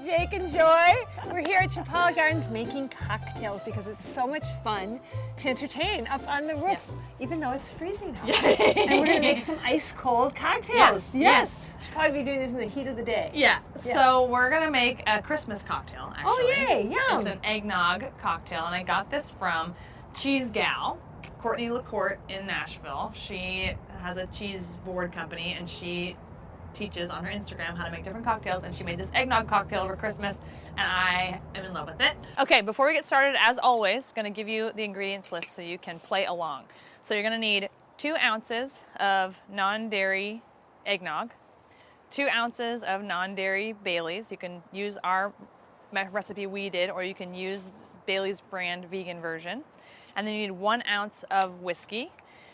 Jake and Joy. We're here at Chapala Gardens making cocktails because it's so much fun to entertain up on the roof, yes. even though it's freezing out. And we're going to make some ice cold cocktails. Yes. Should probably be doing this in the heat of the day. Yeah. So we're going to make a Christmas cocktail, actually. Oh, yay. Yum. It's an eggnog cocktail, and I got this from Cheese Gal, Courtney LaCorte in Nashville. She has a cheese board company, and she teaches on her Instagram how to make different cocktails, and she made this eggnog cocktail over Christmas, and I am in love with it. Okay, before we get started, as always, going to give you the ingredients list so you can play along. So you're going to need 2 ounces of non-dairy eggnog, 2 ounces of non-dairy Baileys. You can use our recipe we did, or you can use Bailey's brand vegan version. And then you need 1 ounce of whiskey,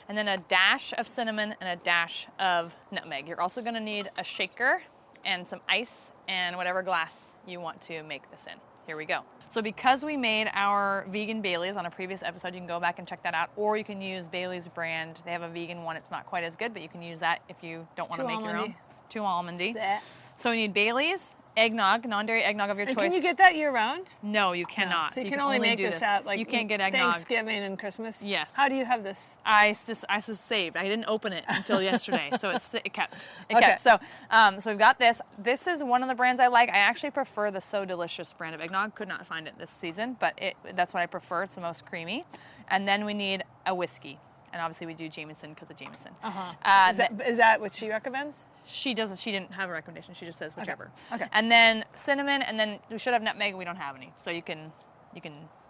and then a dash of cinnamon and a dash of nutmeg. You're also gonna need a shaker and some ice and whatever glass you want to make this in. Here we go. So because we made our vegan Baileys on a previous episode, you can go back and check that out, or you can use Bailey's brand. They have a vegan one. It's not quite as good, but you can use that if you don't want to make your own. Too almondy. Blech. So you need Bailey's, eggnog, non-dairy eggnog of your choice. Can you get that year-round? No, you cannot. No. So you can only make this at like you can't get eggnog. Thanksgiving and Christmas? Yes. How do you have this? I saved. I didn't open it until yesterday, so it kept. So we've got this. This is one of the brands I like. I actually prefer the Soy Delicious brand of eggnog. Could not find it this season, but that's what I prefer. It's the most creamy. And then we need a whiskey. And obviously we do Jameson because of Jameson. Is that what she recommends? She doesn't. She didn't have a recommendation. She just says whichever. Okay. And then cinnamon, and then we should have nutmeg. We don't have any, so you can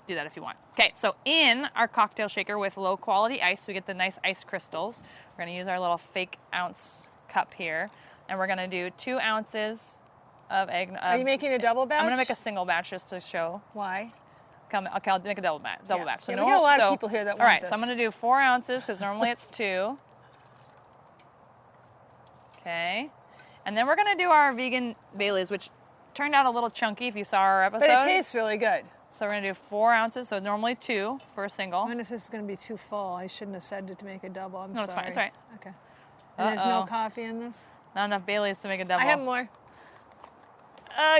do that if you want. Okay. So in our cocktail shaker with low quality ice, we get the nice ice crystals. We're gonna use our little fake ounce cup here, and we're gonna do 2 ounces of egg. Are you making a double batch? I'm gonna make a single batch just to show. Why? Okay, I'll make a double batch. So we got a lot of people here that want this. All right. this. So I'm gonna do 4 ounces because normally it's 2. Okay, and then we're gonna do our vegan Baileys, which turned out a little chunky if you saw our episode. But it tastes really good. So we're gonna do 4 ounces, so normally 2 for a single. I wonder if this is gonna be too full. I shouldn't have said to make a double. I'm sorry. No, it's fine. It's all right. Okay. And there's no coffee in this? Not enough Baileys to make a double. I have more.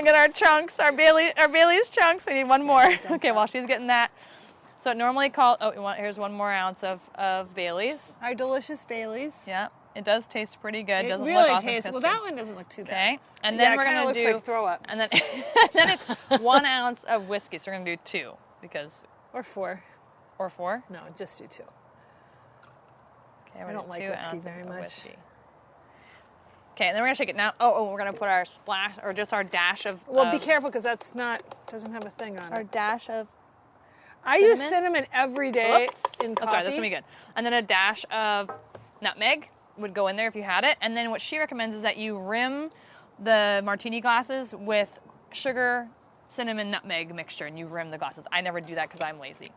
Get our chunks, our Baileys chunks. We need one more. Okay, while she's getting that. So it normally here's 1 more ounce of Baileys. Our delicious Baileys. Yeah. It does taste pretty good. It doesn't really look awesome. tastes. Well, that one doesn't look too bad. Okay, and then we're gonna do like throw up. And then it's 1 ounce of whiskey. So we're gonna do 2 because. Or 4. Or 4? No, just do 2. Okay, I don't like whiskey very much. Whiskey. Okay, and then we're gonna shake it now. Oh, we're gonna put our splash or just our dash of. Well, be careful because doesn't have a thing on it. Our dash of. I use cinnamon every day in coffee. That's right. That's gonna be good. And then a dash of nutmeg would go in there if you had it. And then what she recommends is that you rim the martini glasses with sugar, cinnamon, nutmeg mixture, and you rim the glasses. I never do that because I'm lazy.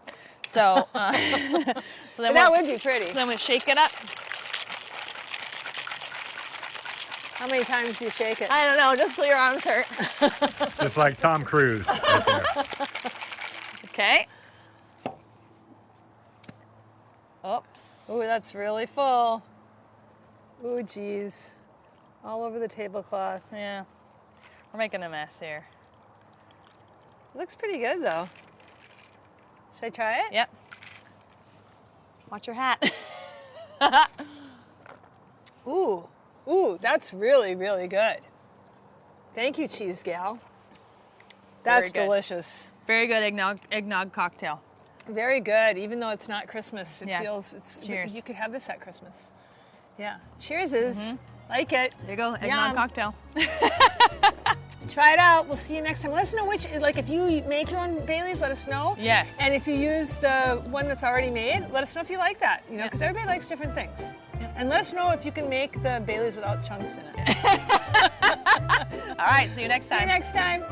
So, so then that would be pretty. So then we shake it up. How many times do you shake it? I don't know, just till your arms hurt. Just like Tom Cruise right there. Okay. Oops. Ooh, that's really full. Ooh, geez. All over the tablecloth. Yeah. We're making a mess here. It looks pretty good, though. Should I try it? Yep. Watch your hat. Ooh, that's really, really good. Thank you, Cheese Gal. That's delicious. Very good eggnog cocktail. Very good. Even though it's not Christmas, it feels. Cheers. You could have this at Christmas. Yeah. Cheers. Like it. There you go. Eggnog cocktail. Try it out. We'll see you next time. Let us know if you make your own Baileys, let us know. Yes. And if you use the one that's already made, let us know if you like that. Because everybody likes different things. And let us know if you can make the Baileys without chunks in it. All right. See you next time. See you next time.